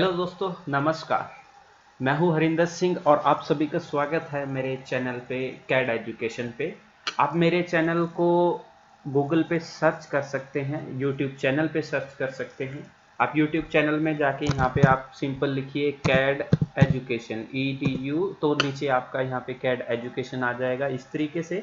Hello दोस्तों, नमस्कार। मैं हूं हरिंदर सिंह और आप सभी का स्वागत है मेरे चैनल पे कैड एजुकेशन पे। आप मेरे चैनल को गूगल पे सर्च कर सकते हैं, यूट्यूब चैनल पे सर्च कर सकते हैं। आप यूट्यूब चैनल में जाके यहाँ पे आप सिंपल लिखिए कैड एजुकेशन EDU, तो नीचे आपका यहाँ पे कैड एजुकेशन आ जाएगा इस तरीके से।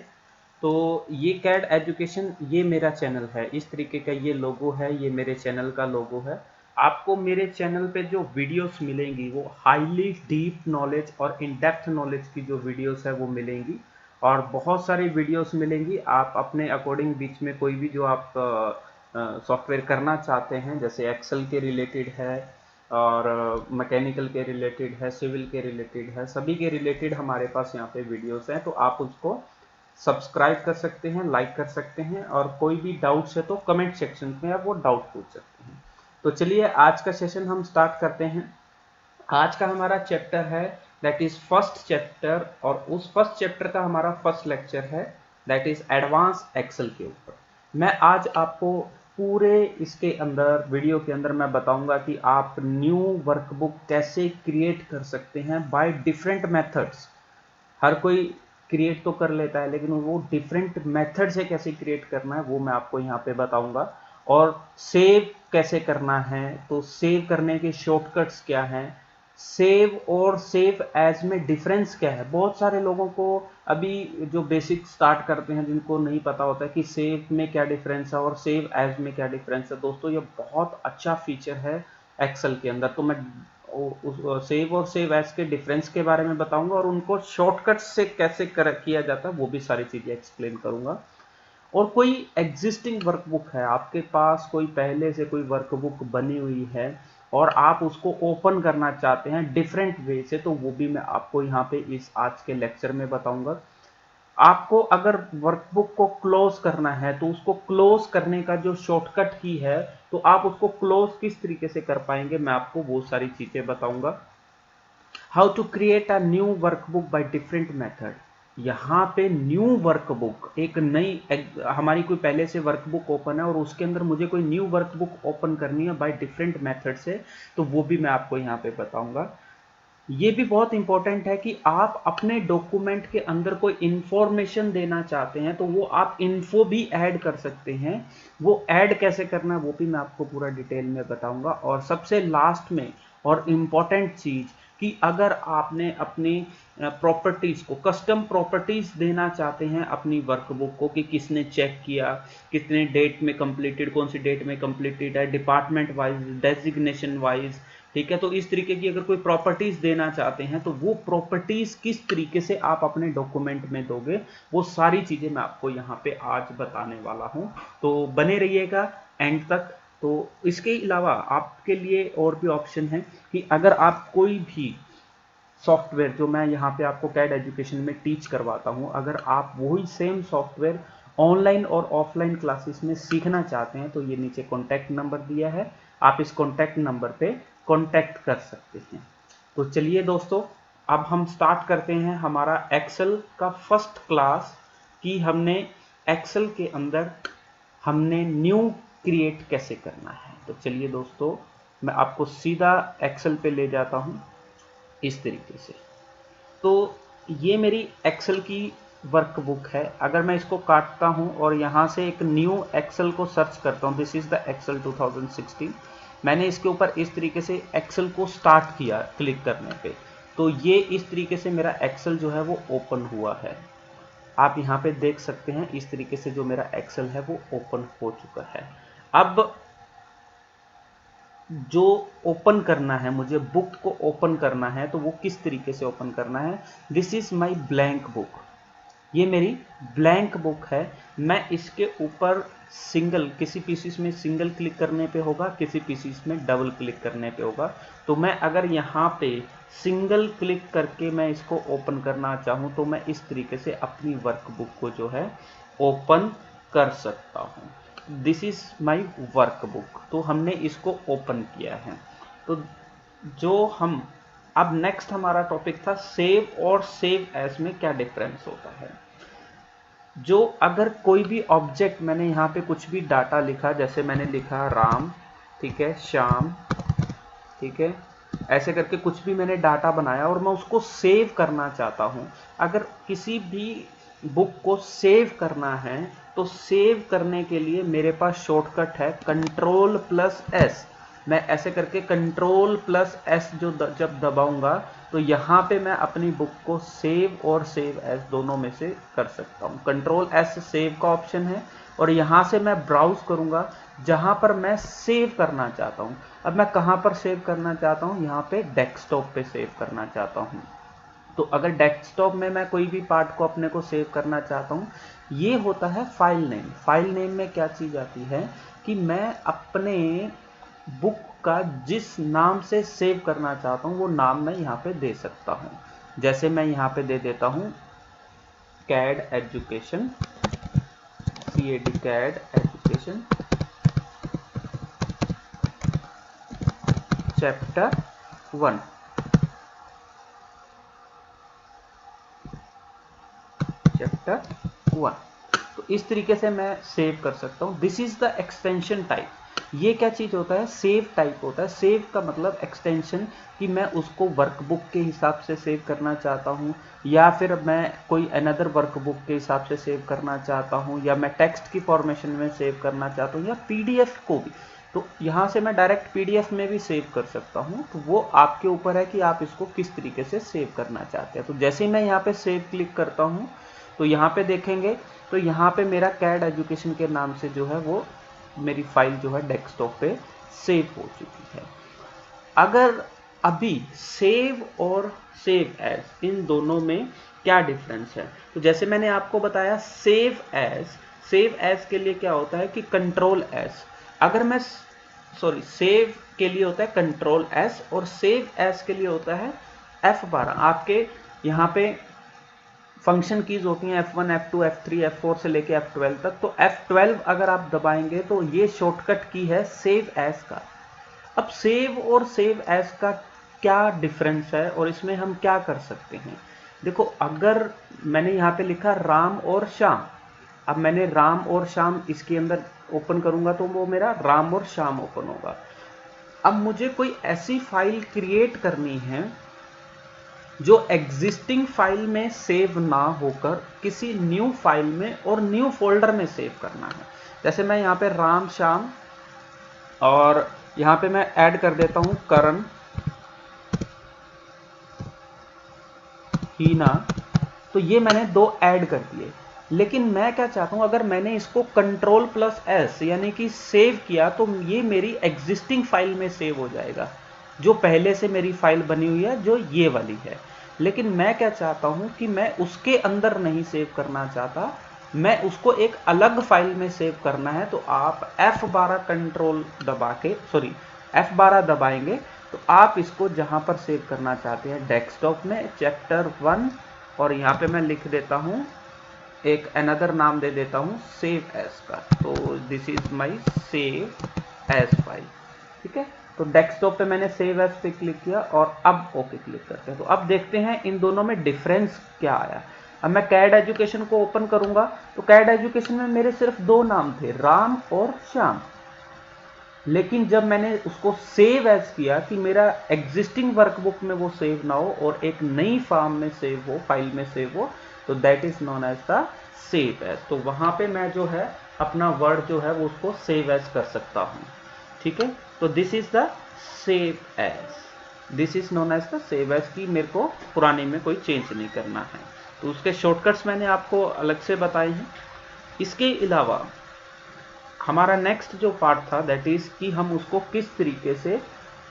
तो ये कैड एजुकेशन, ये मेरा चैनल है, इस तरीके का ये लोगो है, ये मेरे चैनल का लोगो है। आपको मेरे चैनल पे जो वीडियोस मिलेंगी वो हाईली डीप नॉलेज और इन डेप्थ नॉलेज की जो वीडियोस है वो मिलेंगी, और बहुत सारी वीडियोस मिलेंगी। आप अपने अकॉर्डिंग बीच में कोई भी जो आप सॉफ्टवेयर करना चाहते हैं, जैसे एक्सेल के रिलेटेड है और मैकेनिकल के रिलेटेड है, सिविल के रिलेटेड है, सभी के रिलेटेड हमारे पास यहाँ पे वीडियोस हैं। तो आप उसको सब्सक्राइब कर सकते हैं, लाइक कर सकते हैं, और कोई भी डाउट्स है तो कमेंट सेक्शन में आप वो डाउट पूछ सकते हैं। तो चलिए आज का सेशन हम स्टार्ट करते हैं। आज का हमारा चैप्टर है दैट इज फर्स्ट चैप्टर, और उस फर्स्ट चैप्टर का हमारा फर्स्ट लेक्चर है दैट इज एडवांस एक्सेल के ऊपर। मैं आज आपको पूरे इसके अंदर वीडियो के अंदर मैं बताऊंगा कि आप न्यू वर्कबुक कैसे क्रिएट कर सकते हैं बाय डिफरेंट मेथड्स। हर कोई क्रिएट तो कर लेता है, लेकिन वो डिफरेंट मेथड से कैसे क्रिएट करना है वो मैं आपको यहाँ पे बताऊंगा। और सेव कैसे करना है, तो सेव करने के शॉर्टकट्स क्या हैं, सेव और सेव एज में डिफरेंस क्या है। बहुत सारे लोगों को अभी जो बेसिक स्टार्ट करते हैं जिनको नहीं पता होता है कि सेव में क्या डिफरेंस है और सेव एज में क्या डिफरेंस है। दोस्तों ये बहुत अच्छा फीचर है एक्सेल के अंदर। तो मैं सेव और सेव एज के डिफरेंस के बारे में बताऊंगा, और उनको शॉर्टकट से कैसे किया जाता है वो भी सारी चीजें एक्सप्लेन करूंगा। और कोई एग्जिस्टिंग वर्कबुक है आपके पास, कोई पहले से कोई वर्कबुक बनी हुई है और आप उसको ओपन करना चाहते हैं डिफरेंट वे से, तो वो भी मैं आपको यहाँ पे इस आज के लेक्चर में बताऊंगा। आपको अगर वर्कबुक को क्लोज करना है तो उसको क्लोज करने का जो शॉर्टकट की है, तो आप उसको क्लोज किस तरीके से कर पाएंगे मैं आपको वो सारी चीजें बताऊंगा। How to create a new workbook by different method. यहाँ पे न्यू वर्कबुक, एक नई हमारी कोई पहले से वर्कबुक ओपन है और उसके अंदर मुझे कोई न्यू वर्कबुक ओपन करनी है बाय डिफरेंट मेथड से, तो वो भी मैं आपको यहाँ पे बताऊंगा। ये भी बहुत इंपॉर्टेंट है कि आप अपने डॉक्यूमेंट के अंदर कोई इंफॉर्मेशन देना चाहते हैं तो वो आप इन्फो भी ऐड कर सकते हैं। वो ऐड कैसे करना है वो भी मैं आपको पूरा डिटेल में बताऊंगा। और सबसे लास्ट में और इम्पॉर्टेंट चीज, कि अगर आपने अपनी प्रॉपर्टीज को कस्टम प्रॉपर्टीज देना चाहते हैं अपनी वर्कबुक को, कि किसने चेक किया, कितने डेट में कंप्लीटेड, कौन सी डेट में कंप्लीटेड है, डिपार्टमेंट वाइज, डेजिग्नेशन वाइज, ठीक है। तो इस तरीके की अगर कोई प्रॉपर्टीज देना चाहते हैं तो वो प्रॉपर्टीज किस तरीके से आप अपने डॉक्यूमेंट में दोगे, वो सारी चीजें मैं आपको यहाँ पे आज बताने वाला हूं। तो बने रहिएगा एंड तक। तो इसके अलावा आपके लिए और भी ऑप्शन है कि अगर आप कोई भी सॉफ्टवेयर जो मैं यहाँ पे आपको कैड एजुकेशन में टीच करवाता हूँ, अगर आप वही सेम सॉफ्टवेयर ऑनलाइन और ऑफलाइन क्लासेस में सीखना चाहते हैं तो ये नीचे कॉन्टैक्ट नंबर दिया है, आप इस कॉन्टैक्ट नंबर पे कॉन्टैक्ट कर सकते हैं। तो चलिए दोस्तों, अब हम स्टार्ट करते हैं हमारा एक्सेल का फर्स्ट क्लास, कि हमने एक्सेल के अंदर हमने न्यू क्रिएट कैसे करना है। तो चलिए दोस्तों, मैं आपको सीधा एक्सेल पे ले जाता हूँ इस तरीके से। तो ये मेरी एक्सेल की वर्कबुक है। अगर मैं इसको काटता हूं और यहां से एक न्यू एक्सेल को सर्च करता हूं, दिस इज द एक्सेल 2016, मैंने इसके ऊपर इस तरीके से एक्सेल को स्टार्ट किया क्लिक करने पे, तो ये इस तरीके से मेरा एक्सेल जो है वो ओपन हुआ है। आप यहाँ पे देख सकते हैं इस तरीके से जो मेरा एक्सेल है वो ओपन हो चुका है। अब जो ओपन करना है, मुझे बुक को ओपन करना है, तो वो किस तरीके से ओपन करना है। This is my blank book, ये मेरी ब्लैंक बुक है। मैं इसके ऊपर सिंगल, किसी पीसीस में सिंगल क्लिक करने पे होगा, किसी पीसीस में डबल क्लिक करने पे होगा। तो मैं अगर यहाँ पे सिंगल क्लिक करके मैं इसको ओपन करना चाहूँ तो मैं इस तरीके से अपनी वर्कबुक को जो है ओपन कर सकता हूँ। दिस इज माई वर्कबुक, तो हमने इसको ओपन किया है। तो जो हम अब नेक्स्ट हमारा टॉपिक था सेव और सेव एज में क्या डिफरेंस होता है। जो अगर कोई भी ऑब्जेक्ट, मैंने यहाँ पे कुछ भी डाटा लिखा, जैसे मैंने लिखा राम, ठीक है, श्याम, ठीक है, ऐसे करके कुछ भी मैंने डाटा बनाया और मैं उसको सेव करना चाहता हूँ। अगर किसी भी बुक को सेव करना है तो सेव करने के लिए मेरे पास शॉर्टकट है Ctrl+S। मैं ऐसे करके Ctrl+S जब दबाऊंगा तो यहाँ पे मैं अपनी बुक को सेव और सेव एज दोनों में से कर सकता हूँ। Ctrl+S सेव का ऑप्शन है और यहाँ से मैं ब्राउज करूँगा जहाँ पर मैं सेव करना चाहता हूँ। अब मैं कहाँ पर सेव करना चाहता हूँ, यहाँ पे डेस्कटॉप पे सेव करना चाहता हूँ। तो अगर डेस्कटॉप में मैं कोई भी पार्ट को अपने को सेव करना चाहता हूँ, ये होता है फाइल नेम। फाइल नेम में क्या चीज़ आती है कि मैं अपने बुक का जिस नाम से सेव करना चाहता हूँ वो नाम मैं यहाँ पे दे सकता हूँ। जैसे मैं यहाँ पे दे देता हूँ CAD education, CAD education chapter 1। Chapter 1। तो इस तरीके से मैं सेव कर सकता हूँ। This is the extension type. ये क्या चीज होता है, सेव टाइप होता है। सेव का मतलब एक्सटेंशन, कि मैं उसको वर्कबुक के हिसाब से सेव करना चाहता हूँ, या फिर मैं कोई अनदर वर्कबुक के हिसाब से सेव करना चाहता हूँ, या मैं टेक्स्ट की फॉर्मेशन में सेव करना चाहता हूँ, या पीडीएफ को भी। तो यहाँ से मैं डायरेक्ट पीडीएफ में भी सेव कर सकता हूँ। तो वो आपके ऊपर है कि आप इसको किस तरीके से सेव करना चाहते हैं। तो जैसे ही मैं यहाँ पे सेव क्लिक करता हूँ तो यहाँ पे देखेंगे तो यहाँ पे मेरा CAD एजुकेशन के नाम से जो है वो मेरी फाइल जो है डेस्कटॉप पे सेव हो चुकी है। अगर अभी सेव और सेव एज इन दोनों में क्या डिफरेंस है, तो जैसे मैंने आपको बताया सेव एज के लिए क्या होता है कि Ctrl+S। अगर मैं सेव के लिए होता है Ctrl+S और सेव एज के लिए होता है F12। आपके यहाँ पे फंक्शन कीज होती हैं F1, F2, F3, F4 से लेके F12 तक। तो F12 अगर आप दबाएंगे तो ये शॉर्टकट की है सेव एज का। अब सेव और सेव एज का क्या डिफरेंस है और इसमें हम क्या कर सकते हैं। देखो, अगर मैंने यहाँ पे लिखा राम और श्याम, अब मैंने राम और श्याम इसके अंदर ओपन करूंगा तो वो मेरा राम और श्याम ओपन होगा। अब मुझे कोई ऐसी फाइल क्रिएट करनी है जो एग्जिस्टिंग फाइल में सेव ना होकर किसी न्यू फाइल में और न्यू फोल्डर में सेव करना है। जैसे मैं यहाँ पे राम श्याम और यहाँ पे मैं ऐड कर देता हूँ करण, हीना, तो ये मैंने 2 ऐड कर दिए। लेकिन मैं क्या चाहता हूँ, अगर मैंने इसको Ctrl+S यानी कि सेव किया तो ये मेरी एग्जिस्टिंग फाइल में सेव हो जाएगा, जो पहले से मेरी फाइल बनी हुई है, जो ये वाली है। लेकिन मैं क्या चाहता हूँ कि मैं उसके अंदर नहीं सेव करना चाहता, मैं उसको एक अलग फाइल में सेव करना है। तो आप F12 दबाएंगे तो आप इसको जहां पर सेव करना चाहते हैं डेस्कटॉप में चैप्टर 1, और यहाँ पे मैं लिख देता हूँ एक अनदर नाम दे देता हूँ सेव एज का। तो this is my save as file. ठीक है, तो डेस्कटॉप पे मैंने सेव एज पे क्लिक किया और अब ओके क्लिक करते हैं। तो अब देखते हैं इन दोनों में डिफरेंस क्या आया। अब मैं CAD एजुकेशन को ओपन करूंगा तो CAD एजुकेशन में मेरे सिर्फ 2 नाम थे, राम और श्याम। लेकिन जब मैंने उसको सेव एज किया कि मेरा एग्जिस्टिंग वर्कबुक में वो सेव ना हो और एक नई फॉर्म में सेव हो, फाइल में सेव हो, तो that is known as the save as. तो वहां पे मैं जो है अपना वर्ड जो है वो उसको सेव एज कर सकता हूं। ठीक है, तो this is the save as, this is known as the save as की मेरे को पुराने में कोई चेंज नहीं करना है। तो उसके शॉर्टकट्स मैंने आपको अलग से बताए हैं। इसके अलावा हमारा नेक्स्ट जो पार्ट था दैट इज कि हम उसको किस तरीके से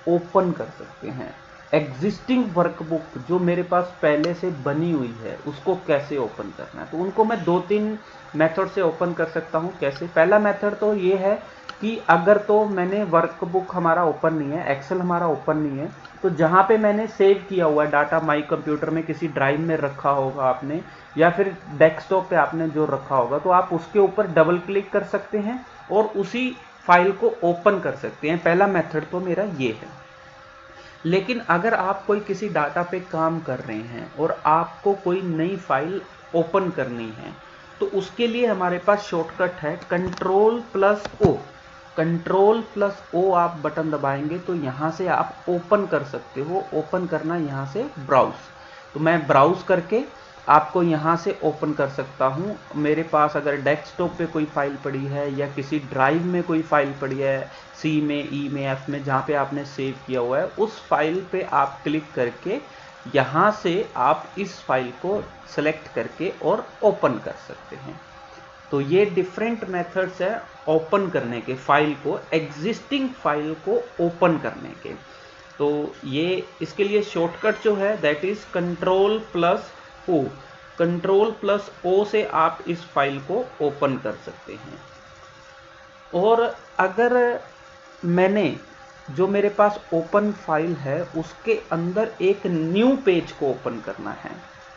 ओपन कर सकते हैं। एग्जिस्टिंग वर्कबुक जो मेरे पास पहले से बनी हुई है उसको कैसे ओपन करना है, तो उनको मैं 2-3 मेथड से ओपन कर सकता हूं। कैसे, पहला मेथड तो ये है कि अगर तो मैंने वर्कबुक हमारा ओपन नहीं है, एक्सेल हमारा ओपन नहीं है, तो जहां पे मैंने सेव किया हुआ है डाटा माई कंप्यूटर में किसी ड्राइव में रखा होगा आपने, या फिर डेस्कटॉप पे आपने जो रखा होगा, तो आप उसके ऊपर डबल क्लिक कर सकते हैं और उसी फाइल को ओपन कर सकते हैं। पहला मेथड तो मेरा ये है। लेकिन अगर आप कोई किसी डाटा पे काम कर रहे हैं और आपको कोई नई फाइल ओपन करनी है, तो उसके लिए हमारे पास शॉर्टकट है Ctrl+O। कंट्रोल प्लस ओ आप बटन दबाएंगे तो यहाँ से आप ओपन कर सकते हो। ओपन करना यहाँ से ब्राउज, तो मैं ब्राउज करके आपको यहाँ से ओपन कर सकता हूँ। मेरे पास अगर डेस्कटॉप पे कोई फाइल पड़ी है या किसी ड्राइव में कोई फाइल पड़ी है, सी में, ई में, एफ में, जहाँ पे आपने सेव किया हुआ है, उस फाइल पे आप क्लिक करके यहाँ से आप इस फाइल को सेलेक्ट करके और ओपन कर सकते हैं। तो ये डिफरेंट मेथड्स है ओपन करने के, फाइल को, एग्जिस्टिंग फाइल को ओपन करने के। तो ये इसके लिए शॉर्टकट जो है that is control plus O. Control plus O से आप इस फाइल को ओपन कर सकते हैं। और अगर मैंने जो मेरे पास ओपन फाइल है उसके अंदर एक न्यू पेज को ओपन करना है,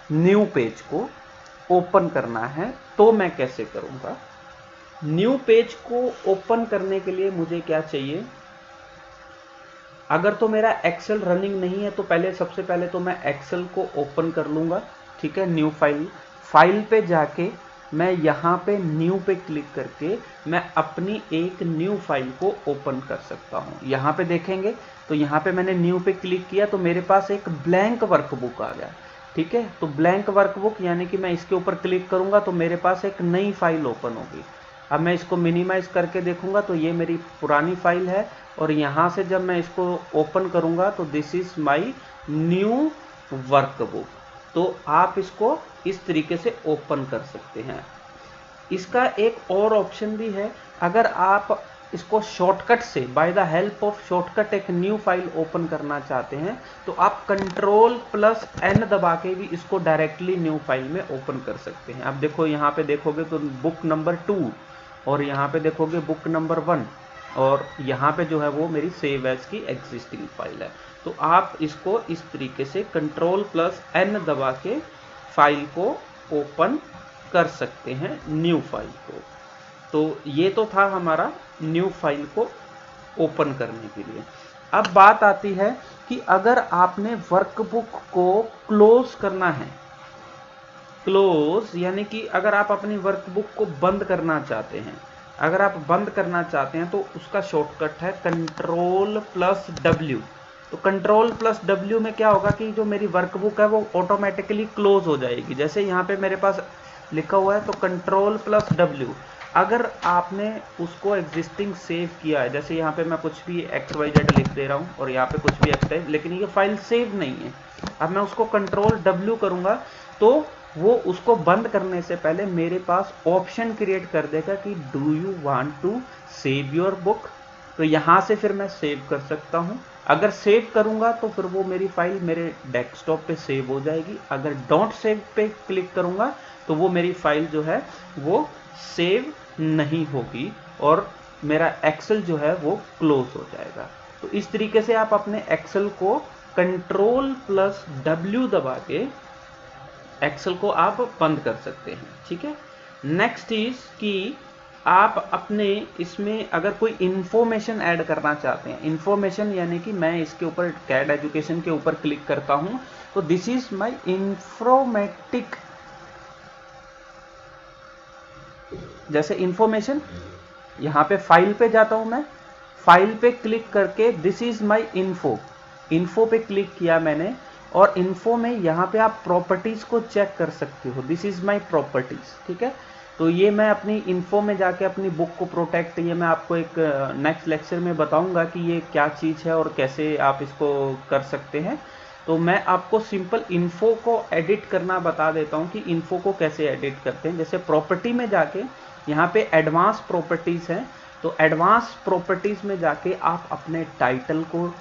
न्यू पेज को ओपन करना है, तो मैं कैसे करूंगा? न्यू पेज को ओपन करने के लिए मुझे क्या चाहिए? अगर तो मेरा एक्सेल रनिंग नहीं है तो सबसे पहले तो मैं एक्सेल को ओपन कर लूंगा, ठीक है। न्यू फाइल पे जाके मैं यहाँ पे न्यू पे क्लिक करके मैं अपनी एक न्यू फाइल को ओपन कर सकता हूँ। यहाँ पे देखेंगे तो यहाँ पे मैंने न्यू पे क्लिक किया तो मेरे पास एक ब्लैंक वर्कबुक आ गया, ठीक है। तो ब्लैंक वर्कबुक यानी कि मैं इसके ऊपर क्लिक करूंगा तो मेरे पास एक नई फाइल ओपन होगी। अब मैं इसको मिनिमाइज करके देखूंगा तो ये मेरी पुरानी फाइल है, और यहाँ से जब मैं इसको ओपन करूंगा तो this is my new workbook. तो आप इसको इस तरीके से ओपन कर सकते हैं। इसका एक और ऑप्शन भी है, अगर आप इसको शॉर्टकट से by the help of shortcut एक न्यू फाइल ओपन करना चाहते हैं तो आप कंट्रोल प्लस एन दबा के भी इसको डायरेक्टली न्यू फाइल में ओपन कर सकते हैं। अब देखो यहाँ पे देखोगे तो बुक नंबर 2 और यहाँ पे देखोगे बुक नंबर 1 और यहाँ पे जो है वो मेरी सेव एज की एग्जिस्टिंग फाइल है। तो आप इसको इस तरीके से कंट्रोल प्लस एन दबा के फाइल को ओपन कर सकते हैं, न्यू फाइल को। तो ये तो था हमारा न्यू फाइल को ओपन करने के लिए। अब बात आती है कि अगर आपने वर्कबुक को क्लोज करना है, क्लोज यानी कि अगर आप अपनी वर्कबुक को बंद करना चाहते हैं, अगर आप बंद करना चाहते हैं तो उसका शॉर्टकट है कंट्रोल प्लस डब्ल्यू। तो कंट्रोल प्लस डब्ल्यू में क्या होगा कि जो मेरी वर्कबुक है वो ऑटोमेटिकली क्लोज हो जाएगी। जैसे यहाँ पे मेरे पास लिखा हुआ है तो कंट्रोल प्लस डब्ल्यू, अगर आपने उसको एग्जिस्टिंग सेव किया है, जैसे यहाँ पे मैं कुछ भी XYZ लिख दे रहा हूँ और यहाँ पे कुछ भी XY, लेकिन ये फाइल सेव नहीं है। अब मैं उसको कंट्रोल डब्ल्यू करूँगा तो वो उसको बंद करने से पहले मेरे पास ऑप्शन क्रिएट कर देगा कि do you want to save your book. तो यहाँ से फिर मैं सेव कर सकता हूँ। अगर सेव करूँगा तो फिर वो मेरी फाइल मेरे डेस्कटॉप पे सेव हो जाएगी। अगर डोंट सेव पे क्लिक करूँगा तो वो मेरी फाइल जो है वो सेव नहीं होगी और मेरा एक्सेल जो है वो क्लोज हो जाएगा। तो इस तरीके से आप अपने एक्सेल को कंट्रोल प्लस डब्ल्यू दबा के एक्सेल को आप बंद कर सकते हैं, ठीक है। नेक्स्ट इज कि आप अपने इसमें अगर कोई इंफॉर्मेशन ऐड करना चाहते हैं, इंफॉर्मेशन यानी कि मैं इसके ऊपर कैड एजुकेशन के ऊपर क्लिक करता हूं तो दिस इज माय इंफॉर्मेटिक, जैसे इंफॉर्मेशन, यहाँ पे फाइल पे जाता हूं मैं, फाइल पे क्लिक करके दिस इज माय इन्फो पे क्लिक किया मैंने और इन्फो में यहाँ पे आप प्रॉपर्टीज को चेक कर सकते हो, दिस इज माय प्रॉपर्टीज, ठीक है। तो ये मैं अपनी इन्फो में जाके अपनी बुक को प्रोटेक्ट, ये मैं आपको एक नेक्स्ट लेक्चर में बताऊंगा कि ये क्या चीज़ है और कैसे आप इसको कर सकते हैं। तो मैं आपको सिंपल इन्फो को एडिट करना बता देता हूँ कि इन्फो को कैसे एडिट करते हैं। जैसे प्रॉपर्टी में जाके यहाँ पे एडवांस प्रॉपर्टीज़ हैं, तो एडवांस प्रॉपर्टीज़ में जाके आप अपने टाइटल को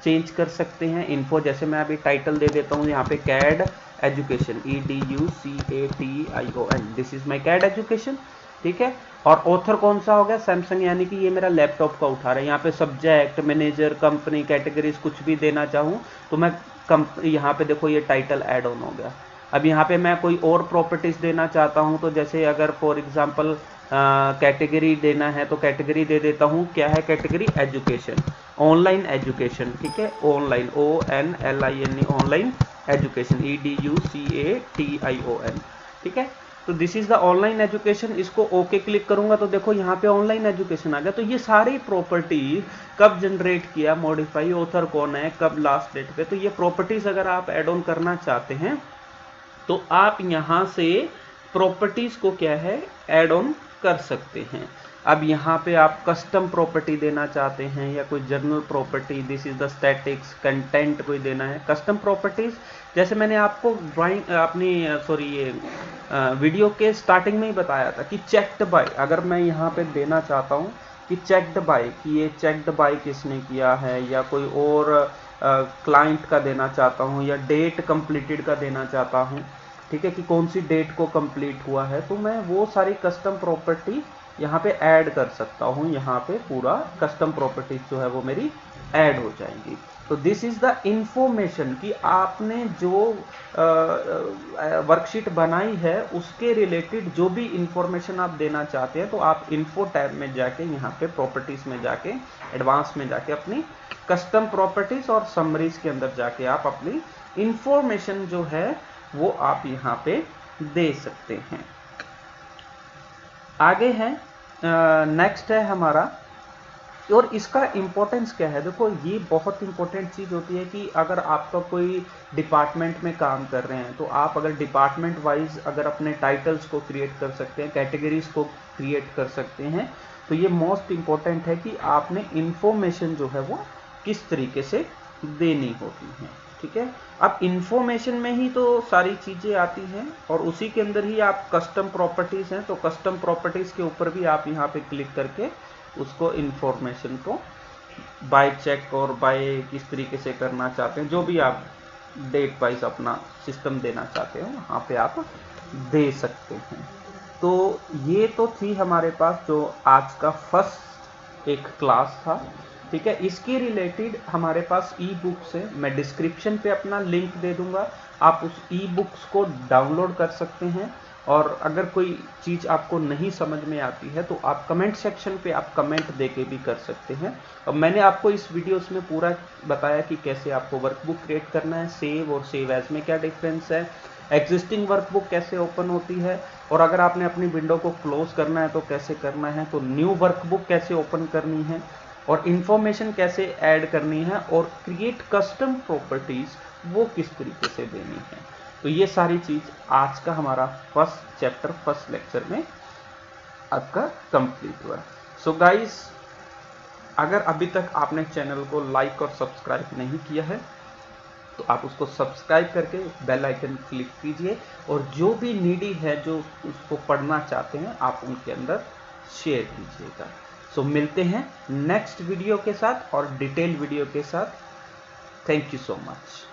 चेंज कर सकते हैं। इन्फो जैसे मैं अभी टाइटल दे देता हूँ यहाँ पे CAD education, EDUCATION, this is my CAD education, ठीक है। और ऑथर कौन सा हो गया, सैमसंग, यानी कि ये मेरा लैपटॉप का उठा रहा है। यहाँ पे सब्जेक्ट, मैनेजर, कंपनी, कैटेगरीज कुछ भी देना चाहूँ तो मैं यहाँ पे देखो ये टाइटल ऐड ऑन हो गया। अब यहाँ पे मैं कोई और प्रॉपर्टीज देना चाहता हूँ तो जैसे अगर फॉर एग्जांपल कैटेगरी देना है तो कैटेगरी दे देता हूँ, क्या है कैटेगरी, एजुकेशन, ऑनलाइन एजुकेशन, ठीक है, online, ONLINE, online education, EDUCATION, ठीक है। तो this is the online education, इसको ओके क्लिक करूंगा तो देखो यहाँ पे ऑनलाइन एजुकेशन आ गया। तो ये सारी प्रॉपर्टीज कब जनरेट किया, मॉडिफाई, ऑथर कौन है, कब लास्ट डेट पे, तो ये प्रॉपर्टीज अगर आप एड ऑन करना चाहते हैं तो आप यहाँ से प्रॉपर्टीज को क्या है ऐड ऑन कर सकते हैं। अब यहाँ पे आप कस्टम प्रॉपर्टी देना चाहते हैं या कोई journal property, this is the statics content कोई देना है। कस्टम प्रॉपर्टीज जैसे मैंने आपको ड्राइंग अपनी ये वीडियो के स्टार्टिंग में ही बताया था कि चेक्ड बाय, अगर मैं यहाँ पे देना चाहता हूँ कि चेक्ड बाय, कि ये चेक्ड बाय किसने किया है, या कोई और क्लाइंट का देना चाहता हूँ, या डेट कंप्लीटेड का देना चाहता हूँ, ठीक है, कि कौन सी डेट को कंप्लीट हुआ है, तो मैं वो सारी कस्टम प्रॉपर्टी यहाँ पे ऐड कर सकता हूँ। यहाँ पे पूरा कस्टम प्रॉपर्टीज जो है वो मेरी ऐड हो जाएंगी। तो दिस इज द इंफॉर्मेशन कि आपने जो वर्कशीट बनाई है उसके रिलेटेड जो भी इंफॉर्मेशन आप देना चाहते हैं, तो आप इन्फो टैब में जाके यहाँ पे प्रॉपर्टीज में जाके एडवांस में जाके अपनी कस्टम प्रॉपर्टीज और समरीज के अंदर जाके आप अपनी इंफॉर्मेशन जो है वो आप यहाँ पे दे सकते हैं। आगे है नेक्स्ट है हमारा, और इसका इम्पोर्टेंस क्या है, देखो ये बहुत इंपॉर्टेंट चीज़ होती है कि अगर आपका कोई डिपार्टमेंट में काम कर रहे हैं तो आप अगर डिपार्टमेंट वाइज अगर अपने टाइटल्स को क्रिएट कर सकते हैं, कैटेगरीज को क्रिएट कर सकते हैं, तो ये मोस्ट इम्पॉर्टेंट है कि आपने इंफॉर्मेशन जो है वो किस तरीके से देनी होती है। ठीक है, अब इंफॉर्मेशन में ही तो सारी चीज़ें आती हैं और उसी के अंदर ही आप कस्टम प्रॉपर्टीज़ हैं, तो कस्टम प्रॉपर्टीज़ के ऊपर भी आप यहाँ पे क्लिक करके उसको इंफॉर्मेशन को बाय चेक और बाय किस तरीके से करना चाहते हैं, जो भी आप डेट वाइज अपना सिस्टम देना चाहते हो वहाँ पे आप दे सकते हैं। तो ये तो थी हमारे पास जो आज का फर्स्ट एक क्लास था। ठीक है, इसके रिलेटेड हमारे पास ई बुक्स है, मैं डिस्क्रिप्शन पे अपना लिंक दे दूंगा, आप उस ई बुक्स को डाउनलोड कर सकते हैं। और अगर कोई चीज़ आपको नहीं समझ में आती है तो आप कमेंट सेक्शन पे आप कमेंट देके भी कर सकते हैं। और मैंने आपको इस वीडियोस में पूरा बताया कि कैसे आपको वर्कबुक क्रिएट करना है, सेव और सेव एज में क्या डिफरेंस है, एग्जिस्टिंग वर्कबुक कैसे ओपन होती है, और अगर आपने अपनी विंडो को क्लोज करना है तो कैसे करना है, तो न्यू वर्कबुक कैसे ओपन करनी है, और इन्फॉर्मेशन कैसे ऐड करनी है, और क्रिएट कस्टम प्रॉपर्टीज वो किस तरीके से देनी है। तो ये सारी चीज आज का हमारा फर्स्ट चैप्टर फर्स्ट लेक्चर में आपका कंप्लीट हुआ। सो गाइस, अगर अभी तक आपने चैनल को लाइक और सब्सक्राइब नहीं किया है तो आप उसको सब्सक्राइब करके बेल आइकन क्लिक कीजिए, और जो भी नीडी है जो उसको पढ़ना चाहते हैं आप उनके अंदर शेयर कीजिएगा। सो मिलते हैं नेक्स्ट वीडियो के साथ और डिटेल वीडियो के साथ। Thank you so much.